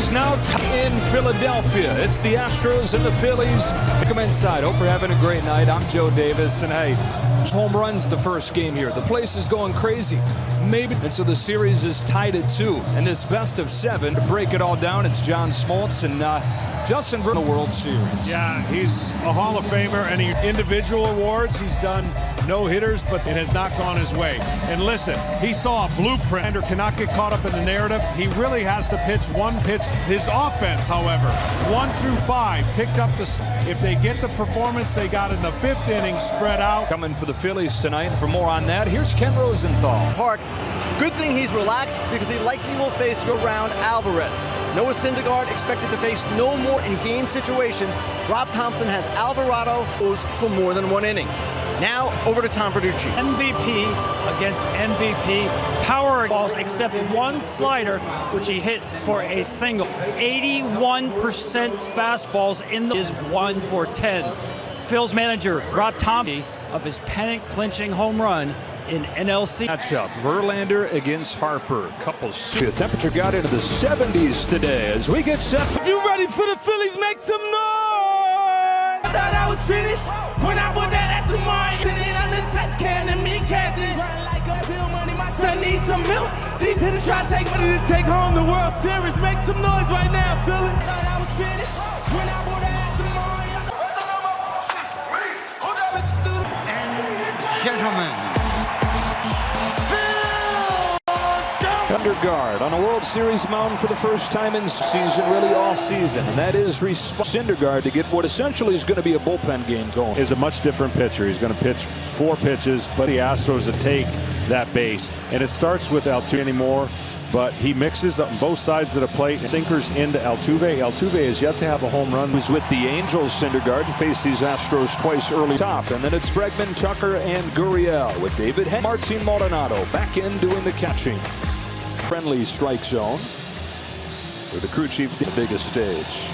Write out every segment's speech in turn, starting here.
Series now in Philadelphia. It's the Astros and the Phillies. Come inside. Hope you're having a great night. I'm Joe Davis, and hey, home runs the first game here. The place is going crazy. Maybe. And so the series is tied at 2. And this best of 7 to break it all down. It's John Smoltz and Justin Verlander World Series. Yeah, he's a Hall of Famer, and individual awards, he's done no-hitters, but it has not gone his way. And listen, he saw a blueprint. Or cannot get caught up in the narrative. He really has to pitch one pitch. His offense, however, 1 through 5, picked up the. If they get the performance they got in the 5th inning, spread out. Coming for the Phillies tonight. For more on that, here's Ken Rosenthal. Park. Good thing he's relaxed because he likely will face Yoran Alvarez. Noah Syndergaard expected to face no more in game situations. Rob Thompson has Alvarado for more than 1 inning. Now over to Tom Verducci. MVP against MVP. Power balls except one slider, which he hit for a single. 81% fastballs in the is 1 for 10. Phil's manager Rob Thompson of his pennant-clinching home run in NLC matchup. Verlander against Harper. The temperature got into the 70s today as we get set. If you ready for the Phillies, make some noise! I thought I was finished when I bought that Aston Martin. Sitting on the top can and me captain. Run like a bill money, my son needs some milk. Deep in the try to take home the World Series. Make some noise right now, Philly. I thought I was finished when I bought that Aston Martin. Gentlemen, Syndergaard on a World Series mound for the first time in season, really all season, and that is Syndergaard to get what essentially is going to be a bullpen game going. Is a much different pitcher. He's going to pitch 4 pitches, but the Astros to take that base, and it starts with Altuve anymore. But he mixes up both sides of the plate, sinkers into Altuve. Altuve is yet to have a home run. He's with the Angels, Syndergaard, and faced these Astros twice early top. And then it's Bregman, Tucker, and Gurriel with David Hen. Martin Maldonado back in doing the catching. Friendly strike zone with the crew chief the biggest stage.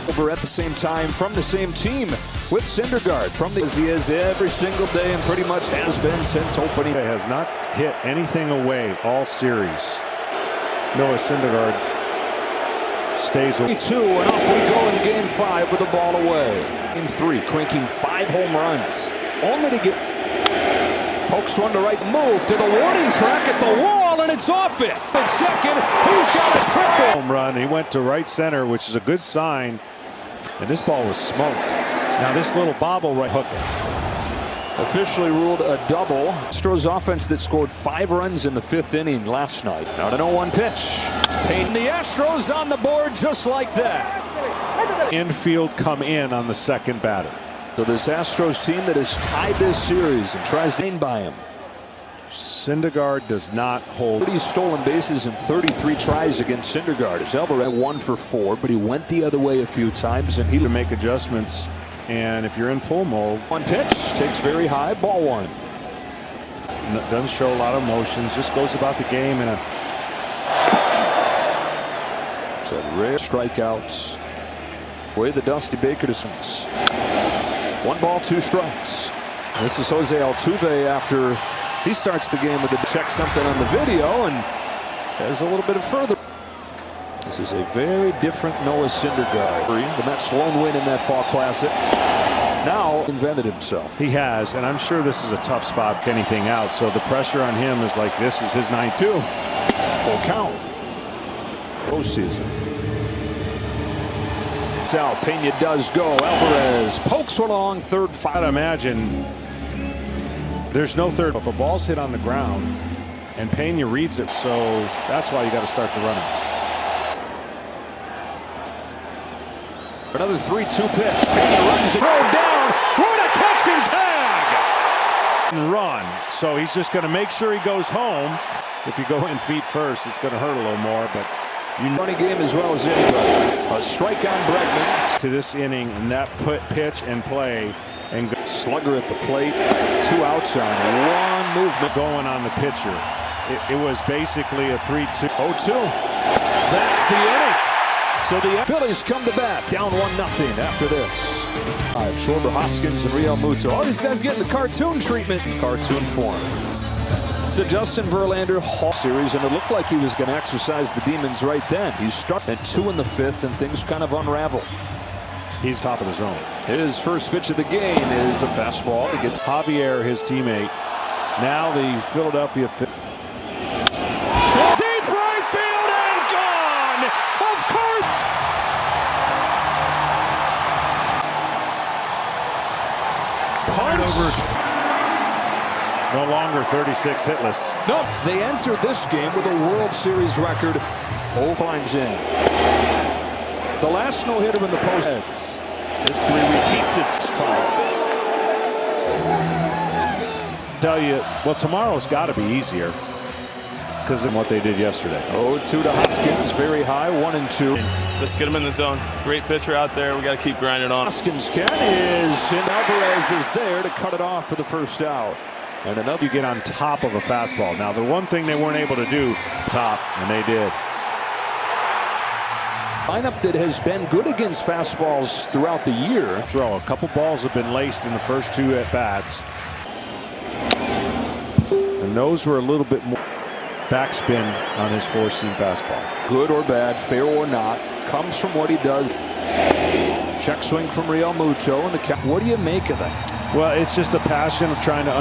Over at the same time from the same team with Syndergaard from as he is every single day and pretty much has been since opening. He has not hit anything away all series. Noah Syndergaard stays away. 2 and off we go in game 5 with the ball away. Game 3 cranking 5 home runs only to get pokes one to right, move to the warning track at the wall, and it's off it. At second, he's got a triple home run. He went to right center, which is a good sign. And this ball was smoked. Now this little bobble right hook. Officially ruled a double. Astros offense that scored 5 runs in the 5th inning last night. Now to 0-1 pitch. Payton, the Astros on the board just like that. Infield come in on the second batter. So this Astros team that has tied this series and tries to gain by him. Syndergaard does not hold. He's stolen bases in 33 tries against Syndergaard. His Alvarez 1 for 4, but he went the other way a few times, and he to make adjustments. And if you're in pull mode, 1 pitch takes very high, ball 1. Doesn't show a lot of motions. Just goes about the game in a. So rare strikeouts. Way the Dusty Baker to 1 ball, 2 strikes. This is Jose Altuve after he starts the game with a check something on the video and has a little bit of further. This is a very different Noah Syndergaard. The Mets lone win in that Fall Classic. Now invented himself. He has, and I'm sure this is a tough spot, anything out. So the pressure on him is like this is his 9-2. Full count. Postseason. Out. Pena does go. Alvarez pokes one along third. I'd imagine there's no third. If a ball's hit on the ground and Pena reads it, so that's why you got to start the running. Another 3-2 pitch. Pena runs it down. What a catch and tag! And run. So he's just going to make sure he goes home. If you go in feet first, it's going to hurt a little more, but. Running game as well as anybody. A strike on Bregman. To this inning, and that pitch and play. And slugger at the plate. 2 outs on 1 movement. Going on the pitcher. It was basically a 3-2. 0-2. That's the inning. So the Phillies come to bat. Down 1-0 after this. Schwarber, Hoskins, and Real Muto. All these guys getting the cartoon treatment in cartoon form. So Justin Verlander series, and it looked like he was going to exercise the demons right then. He's struck at 2 in the 5th, and things kind of unravel. He's top of the zone. His first pitch of the game is a fastball. He gets Javier, his teammate. Now the Philadelphia Phillies. Deep right field and gone. Of course. Punch. No longer 36 hitless. No, they entered this game with a World Series record. Climbs in. The last no-hitter in the postseason. History repeats its fall. Tell you, well, tomorrow's got to be easier because of what they did yesterday. 0-2 to Hoskins, very high, 1-2. Let's get him in the zone. Great pitcher out there. We got to keep grinding on. Hoskins is, and Alvarez is there to cut it off for the first out. And another, you get on top of a fastball. Now, the one thing they weren't able to do, top, and they did. Lineup that has been good against fastballs throughout the year. Throw, a couple balls have been laced in the first 2 at-bats. And those were a little bit more backspin on his 4-seam fastball. Good or bad, fair or not, comes from what he does. Check swing from Real Muto and the cap. What do you make of that? Well, it's just a passion of trying to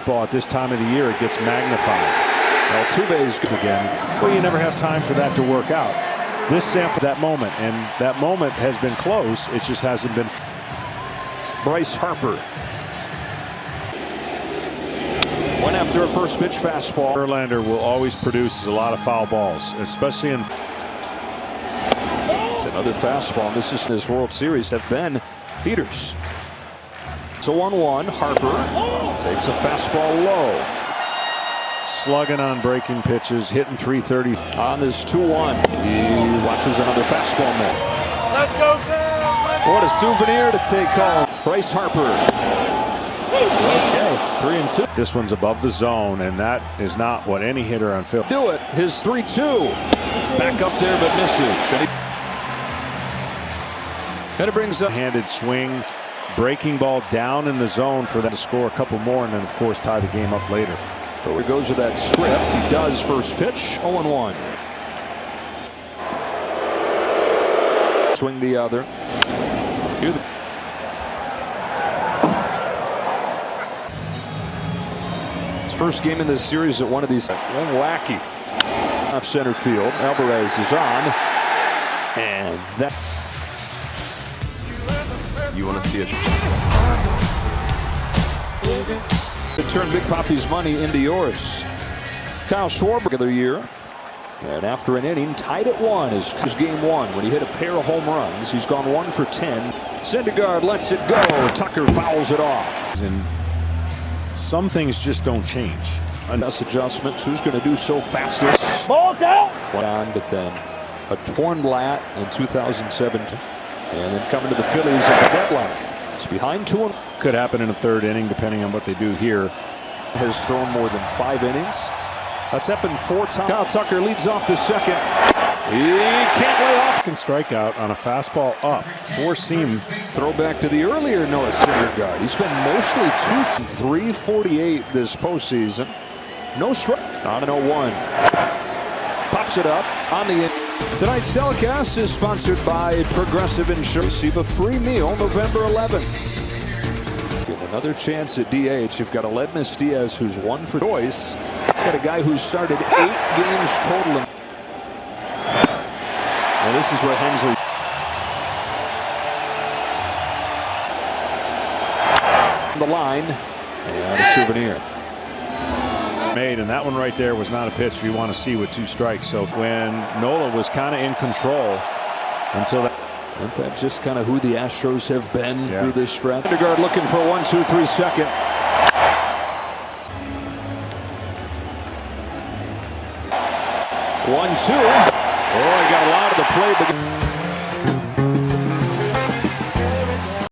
ball at this time of the year. It gets magnified. Altuve's good again. Well, you never have time for that to work out. This sample that moment, and that moment has been close. It just hasn't been. Bryce Harper. Went after a first pitch fastball. Verlander will always produce a lot of foul balls, especially in. It's another fastball. This World Series have been Peters. So 1-1. Harper takes a fastball low. Slugging on breaking pitches, hitting 330. On this 2-1, he watches another fastball miss. Let's go, Phil! What a souvenir to take home. Bryce Harper. Okay, 3-2. This one's above the zone, and that is not what any hitter on Phil. Do it. His 3-2. Back up there, but misses. And it brings up handed swing, breaking ball down in the zone for them to score a couple more, and then of course tie the game up later. So he goes with that script. He does first pitch, 0-1. Swing the other. His first game in this series at one of these. Wacky. Off center field. Alvarez is on. And that. You want to see it? To turn Big Papi's money into yours. Kyle Schwarber the other year, and after an inning tied at 1 is game 1 when he hit a pair of home runs. He's gone 1 for 10. Syndergaard lets it go. Tucker fouls it off. And some things just don't change. Best adjustments. Who's going to do so fastest? Ball down. On, but then a torn lat in 2017, and then coming to the Phillies at the deadline. It's behind 2-1. Could happen in a 3rd inning, depending on what they do here. Has thrown more than 5 innings. That's happened 4 times. Kyle Tucker leads off the second. He can't lay off. Strikeout on a fastball up. 4-seam. Throwback to the earlier Noah Syndergaard. He's been mostly 348 this postseason. No strike. On an 0-1. Pops it up on the end. Tonight's telecast is sponsored by Progressive Insurance. Receive a free meal November 11th. Get another chance at DH. You've got Aledmus Diaz, who's 1 for choice. He's got a guy who's started 8 games total. And this is where Hensley. The line and a souvenir. Made, and that one right there was not a pitch you want to see with 2 strikes. So when Nola was kind of in control until that. Isn't that just kind of who the Astros have been through this stretch? Syndergaard looking for 1-2-3 second. 1-2. Oh, he got a lot of the play.